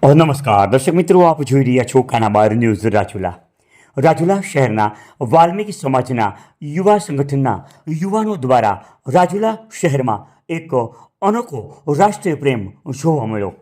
નમસ્કાર દર્શક મિત્રો, આપ જોઈ રહ્યા છો કાનાબાર ન્યૂઝ રાજુલા. રાજુલા શહેરના વાલ્મીકી સમાજના યુવા સંગઠનના યુવાનો દ્વારા રાજુલા શહેરમાં એક અનોખો રાષ્ટ્રીય પ્રેમ જોવા મળ્યો.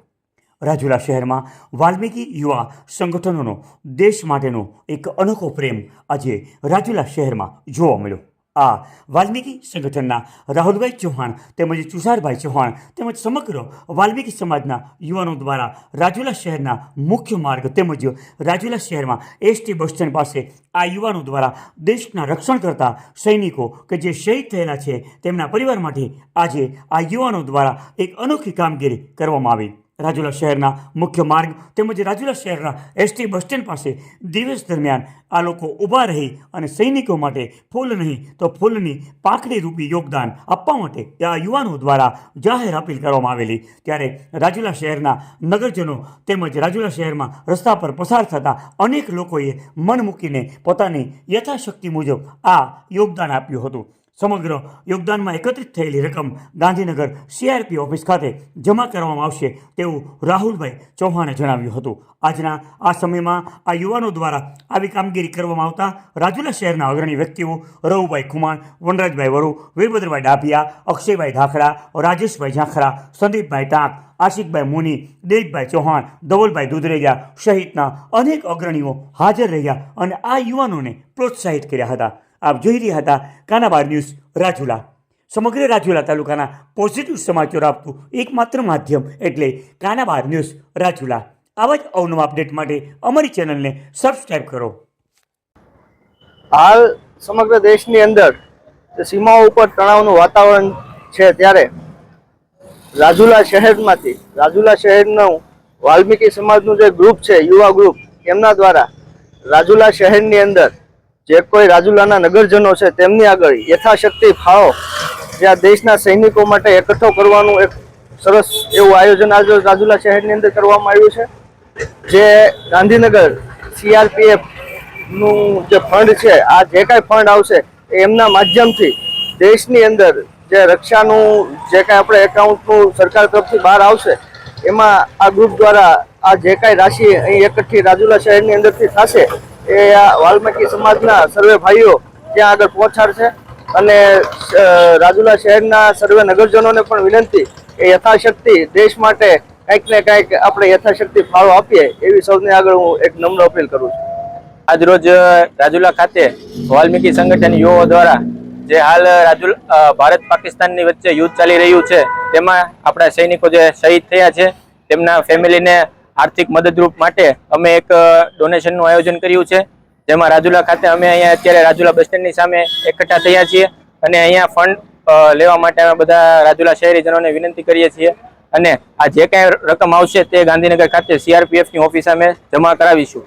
રાજુલા શહેરમાં વાલ્મીકી યુવા સંગઠનોનો દેશ માટેનો એક અનોખો પ્રેમ આજે રાજુલા શહેરમાં જોવા મળ્યો. આ વાલ્મીકી સંગઠનના રાહુલભાઈ ચૌહાણ તેમજ તુષારભાઈ ચૌહાણ તેમજ સમગ્ર વાલ્મીકી સમાજના યુવાનો દ્વારા રાજુલા શહેરના મુખ્ય માર્ગ તેમજ રાજુલા શહેરમાં એસટી બસ સ્ટેન્ડ પાસે આ યુવાનો દ્વારા દેશના રક્ષણ કરતા સૈનિકો કે જે શહીદ થયેલા છે તેમના પરિવાર માટે આજે આ યુવાનો દ્વારા એક અનોખી કામગીરી કરવામાં આવી. રાજુલા શહેરના મુખ્ય માર્ગ તેમજ રાજુલા શહેરના એસટી બસ સ્ટેન્ડ પાસે દિવસ દરમિયાન આ લોકો ઊભા રહી અને સૈનિકો માટે ફૂલ નહીં તો ફૂલની પાંખડી રૂપી યોગદાન આપવા માટે આ યુવાનો દ્વારા જાહેર અપીલ કરવામાં આવેલી. ત્યારે રાજુલા શહેરના નગરજનો તેમજ રાજુલા શહેરમાં રસ્તા પર પસાર થતા અનેક લોકોએ મન મૂકીને પોતાની યથાશક્તિ મુજબ આ યોગદાન આપ્યું હતું. સમગ્ર યોગદાનમાં એકત્રિત થયેલી રકમ ગાંધીનગર CRP ઓફિસ ખાતે જમા કરવામાં આવશે તેવું રાહુલભાઈ ચૌહાણે જણાવ્યું હતું. આજના આ સમયમાં આ યુવાનો દ્વારા આવી કામગીરી કરવામાં આવતા રાજુલા શહેરના અગ્રણી વ્યક્તિઓ રવુભાઈ ખુમાણ, વનરાજભાઈ વરુ, વીરભદ્રભાઈ ડાભિયા, અક્ષયભાઈ ધાખડા, રાજેશભાઈ ઝાખરા, સંદીપભાઈ ટાંક, આશિકભાઈ મુની, દિલીપભાઈ ચૌહાણ, ધવલભાઈ દુધરેજા સહિતના અનેક અગ્રણીઓ હાજર રહ્યા અને આ યુવાનોને પ્રોત્સાહિત કર્યા હતા. આપ જોઈ રહ્યા હતા કાનાબાર ન્યૂઝ રાજુલા. સમગ્ર રાજુલા તાલુકાના પોઝિટિવ સમાચાર આપતું એકમાત્ર માધ્યમ એટલે કાનાબાર ન્યૂઝ રાજુલા. આવા જ અવનવા અપડેટ માટે અમારી ચેનલને સબસ્ક્રાઈબ કરો. હાલ સમગ્ર દેશની અંદર સીમાઓ ઉપર તણાવનું વાતાવરણ છે ત્યારે રાજુલા શહેરમાંથી રાજુલા શહેરનું વાલ્મીકી સમાજનું જે ગ્રુપ છે, યુવા ગ્રુપ, એમના દ્વારા રાજુલા શહેરની અંદર જે કોઈ રાજુલાના નગરજનો છે તેમની આગળ યથાશક્તિ ફાળો જે આ દેશના સૈનિકો માટે એકઠો કરવાનું એક સરસ એવું આયોજન આજે રાજુલા શહેરની અંદર કરવામાં આવ્યું છે. જે ગાંધીનગર CRPF નું જે ફંડ છે, આ જે કાંઈ ફંડ આવશે એ એમના માધ્યમથી દેશની અંદર જે રક્ષાનું જે કાંઈ આપણે એકાઉન્ટનું સરકાર તરફથી બહાર આવશે એમાં આ ગ્રુપ દ્વારા આ જે કાંઈ રાશિ અહીં એકઠી રાજુલા શહેરની અંદરથી થશે એ આ વાલ્મીકી સમાજના સર્વે ભાઈઓ ત્યાં આગળ પહોંચાડશે. અને રાજુલા શહેરના સર્વે નગરજનોને પણ વિનંતી કે યથાશક્તિ દેશ માટે કંઈક ને કંઈક આપણે યથાશક્તિ ફાળો આપીએ એવી સૌને આગળ હું એક નમ્ર અપીલ કરું છું. આજરોજ રાજુલા ખાતે વાલ્મીકી સંગઠન યુવાનો દ્વારા જે હાલ ભારત પાકિસ્તાનની વચ્ચે યુદ્ધ ચાલી રહ્યું છે તેમાં આપણા સૈનિકો જે શહીદ થયા છે તેમના ફેમિલીને આર્થિક મદદરૂપ માટે અમે એક ડોનેશનનું આયોજન કર્યું છે. જેમાં રાજુલા ખાતે અમે અહીંયા અત્યારે રાજુલા બસ સ્ટેન્ડની સામે એકઠા થયા છીએ અને અહીંયા ફંડ લેવા માટે અમે બધા રાજુલા શહેરીજનોને વિનંતી કરીએ છીએ અને આ જે કાંઈ રકમ આવશે તે ગાંધીનગર ખાતે CRPFની ઓફિસ અમે જમા કરાવીશું.